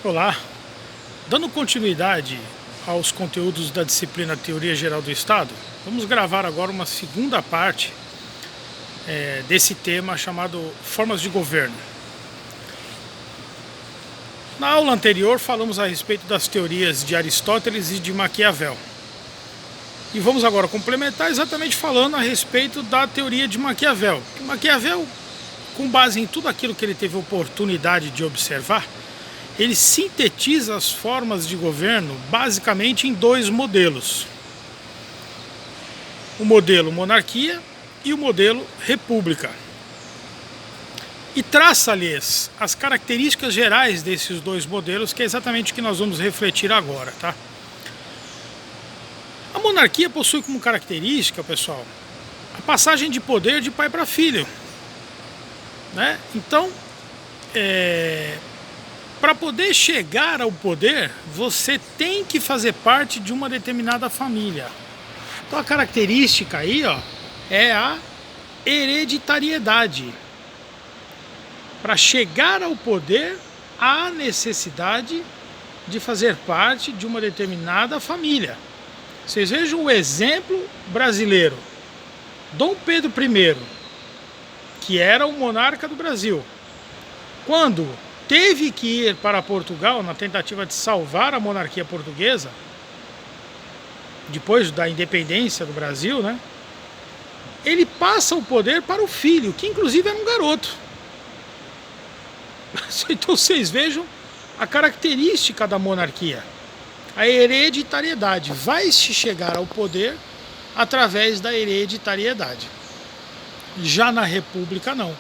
Olá, dando continuidade aos conteúdos da disciplina Teoria Geral do Estado, vamos gravar agora uma segunda parte desse tema chamado Formas de Governo. Na aula anterior falamos a respeito das teorias de Aristóteles e de Maquiavel. E vamos agora complementar exatamente falando a respeito da teoria de Maquiavel. Maquiavel, com base em tudo aquilo que ele teve oportunidade de observar, ele sintetiza as formas de governo basicamente em dois modelos. O modelo monarquia e o modelo república. E traça-lhes as características gerais desses dois modelos, que é exatamente o que nós vamos refletir agora, tá? A monarquia possui como característica, pessoal, a passagem de poder de pai para filho, né? Então, para poder chegar ao poder, você tem que fazer parte de uma determinada família. Então a característica aí, é a hereditariedade. Para chegar ao poder, há necessidade de fazer parte de uma determinada família. Vocês vejam o exemplo brasileiro. Dom Pedro I, que era o monarca do Brasil, quando teve que ir para Portugal na tentativa de salvar a monarquia portuguesa, depois da independência do Brasil, né? Ele passa o poder para o filho, que inclusive era um garoto. Então vocês vejam a característica da monarquia, a hereditariedade. Vai-se chegar ao poder através da hereditariedade. Já na república não.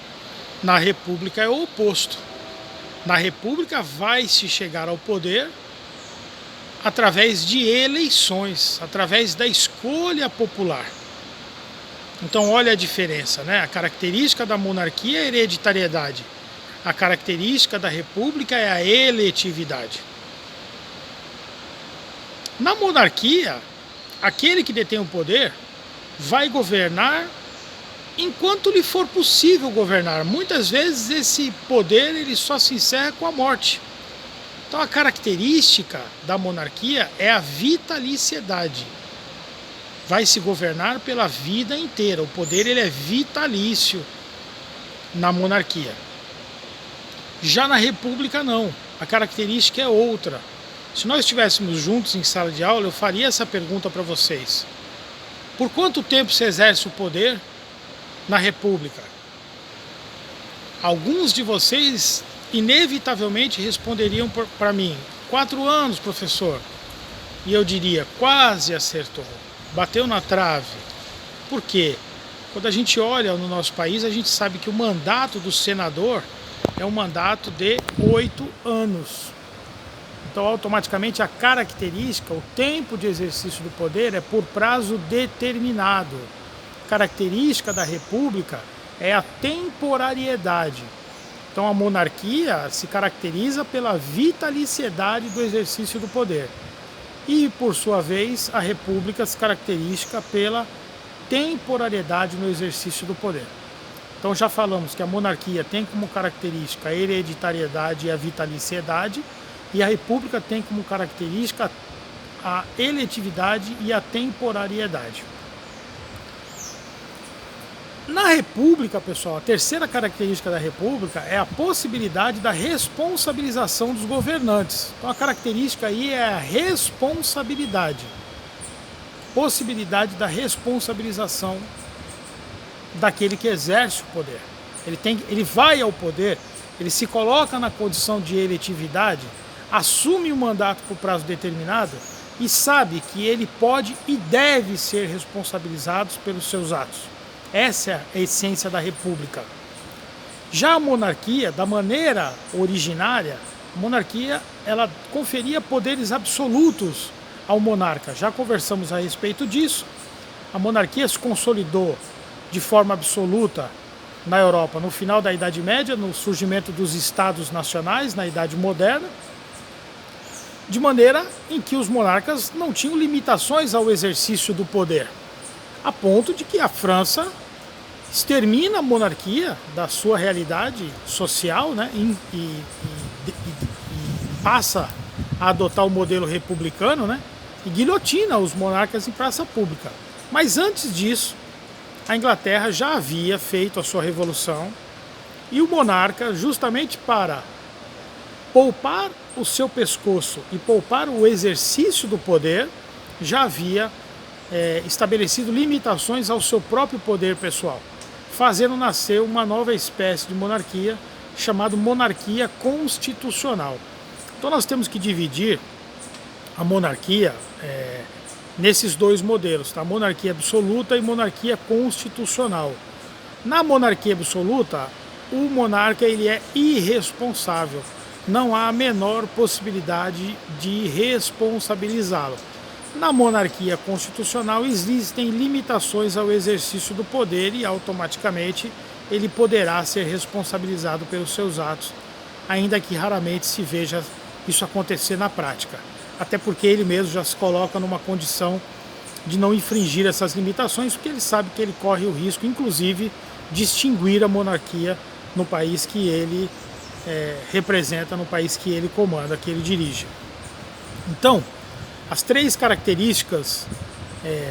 Na república é o oposto. Na república vai-se chegar ao poder através de eleições, através da escolha popular. Então olha a diferença, né? A característica da monarquia é a hereditariedade. A característica da república é a eletividade. Na monarquia, aquele que detém o poder vai governar enquanto lhe for possível governar. Muitas vezes esse poder ele só se encerra com a morte. Então a característica da monarquia é a vitaliciedade. Vai se governar pela vida inteira. O poder ele é vitalício na monarquia. Já na república não. A característica é outra. Se nós estivéssemos juntos em sala de aula, eu faria essa pergunta para vocês. Por quanto tempo se exerce o poder na república? Alguns de vocês inevitavelmente responderiam para mim: 4 anos, professor. E eu diria: quase acertou, bateu na trave. Por quê? Quando a gente olha no nosso país, a gente sabe que o mandato do senador é um mandato de 8 anos. Então, automaticamente, a característica, o tempo de exercício do poder é por prazo determinado. A característica da república é a temporariedade. Então, a monarquia se caracteriza pela vitaliciedade do exercício do poder. E, por sua vez, a república se caracteriza pela temporariedade no exercício do poder. Então, já falamos que a monarquia tem como característica a hereditariedade e a vitaliciedade, e a república tem como característica a eletividade e a temporariedade. Na república, pessoal, a terceira característica da república é a possibilidade da responsabilização dos governantes. Então a característica aí é a responsabilidade. Possibilidade da responsabilização daquele que exerce o poder. Ele vai ao poder, ele se coloca na condição de eletividade, assume o mandato por prazo determinado e sabe que ele pode e deve ser responsabilizado pelos seus atos. Essa é a essência da república. Já a monarquia, da maneira originária, a monarquia ela conferia poderes absolutos ao monarca. Já conversamos a respeito disso. A monarquia se consolidou de forma absoluta na Europa no final da Idade Média, no surgimento dos Estados Nacionais, na Idade Moderna, de maneira em que os monarcas não tinham limitações ao exercício do poder, a ponto de que a França extermina a monarquia da sua realidade social, né, e passa a adotar o modelo republicano, né? E guilhotina os monarcas em praça pública. Mas antes disso, a Inglaterra já havia feito a sua revolução e o monarca, justamente para poupar o seu pescoço e poupar o exercício do poder, já havia estabelecido limitações ao seu próprio poder pessoal, fazendo nascer uma nova espécie de monarquia chamada monarquia constitucional. Então nós temos que dividir a monarquia nesses dois modelos, tá? Monarquia absoluta e monarquia constitucional. Na monarquia absoluta, o monarca ele é irresponsável. Não há a menor possibilidade de responsabilizá-lo. Na monarquia constitucional existem limitações ao exercício do poder e automaticamente ele poderá ser responsabilizado pelos seus atos, ainda que raramente se veja isso acontecer na prática. Até porque ele mesmo já se coloca numa condição de não infringir essas limitações, porque ele sabe que ele corre o risco, inclusive, de extinguir a monarquia no país que ele representa, no país que ele comanda, que ele dirige. Então, as três características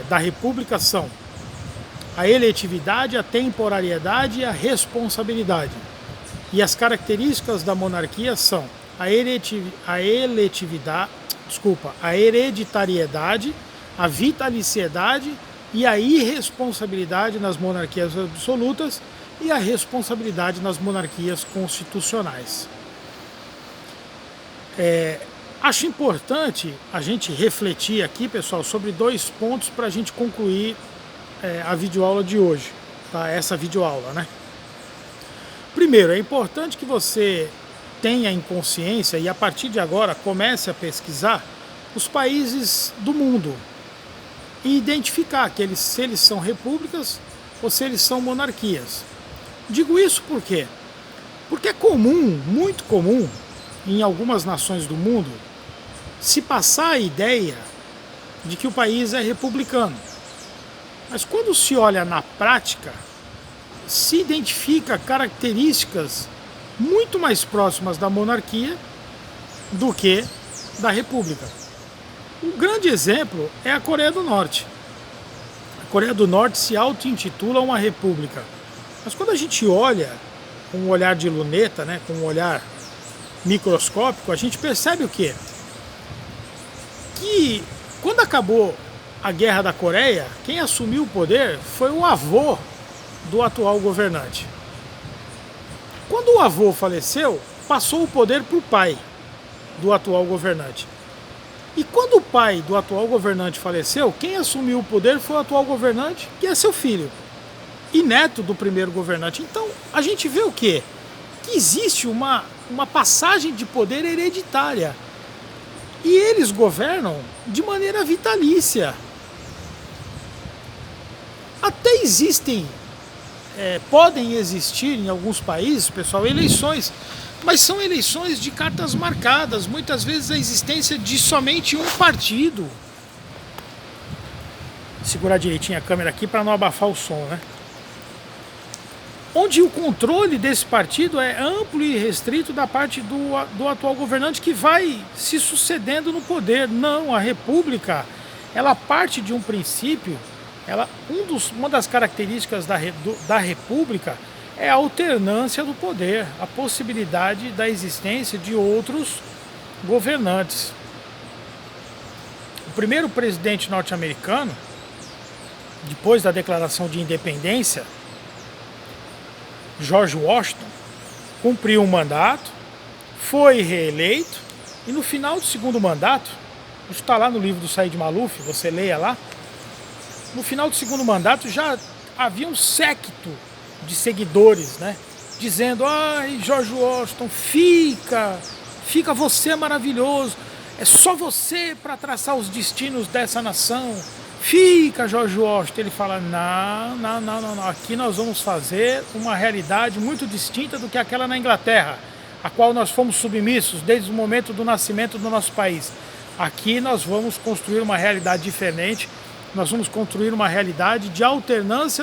da república são a eletividade, a temporariedade e a responsabilidade. E as características da monarquia são a hereditariedade, a vitaliciedade e a irresponsabilidade nas monarquias absolutas e a responsabilidade nas monarquias constitucionais. Acho importante a gente refletir aqui, pessoal, sobre dois pontos para a gente concluir a videoaula de hoje, tá? Essa videoaula, né? Primeiro, é importante que você tenha em consciência e a partir de agora comece a pesquisar os países do mundo e identificar se eles são repúblicas ou se eles são monarquias. Digo isso por quê? Porque é comum, muito comum, em algumas nações do mundo, se passar a ideia de que o país é republicano. Mas quando se olha na prática, se identifica características muito mais próximas da monarquia do que da república. Um grande exemplo é a Coreia do Norte. A Coreia do Norte se auto-intitula uma república. Mas quando a gente olha com um olhar de luneta, né, com um olhar microscópico, a gente percebe o quê? Que quando acabou a Guerra da Coreia, quem assumiu o poder foi o avô do atual governante. Quando o avô faleceu, passou o poder para o pai do atual governante. E quando o pai do atual governante faleceu, quem assumiu o poder foi o atual governante, que é seu filho e neto do primeiro governante. Então, a gente vê o quê? Que existe uma passagem de poder hereditária. E eles governam de maneira vitalícia. Até existem, podem existir em alguns países, pessoal, eleições, mas são eleições de cartas marcadas, muitas vezes a existência de somente um partido. Vou segurar direitinho a câmera aqui para não abafar o som, né? Onde o controle desse partido é amplo e restrito da parte do atual governante que vai se sucedendo no poder. Não, a república, ela parte de um princípio, uma das características da república é a alternância do poder, a possibilidade da existência de outros governantes. O primeiro presidente norte-americano, depois da Declaração de Independência, George Washington, cumpriu um mandato, foi reeleito e no final do segundo mandato, isso está lá no livro do Said Maluf, você leia lá, no final do segundo mandato já havia um séquito de seguidores, né, dizendo: ai, George Washington, fica, você é maravilhoso, é só você para traçar os destinos dessa nação. Fica, George Washington. Ele fala: não, aqui nós vamos fazer uma realidade muito distinta do que aquela na Inglaterra, a qual nós fomos submissos desde o momento do nascimento do nosso país. Aqui nós vamos construir uma realidade diferente, nós vamos construir uma realidade de alternância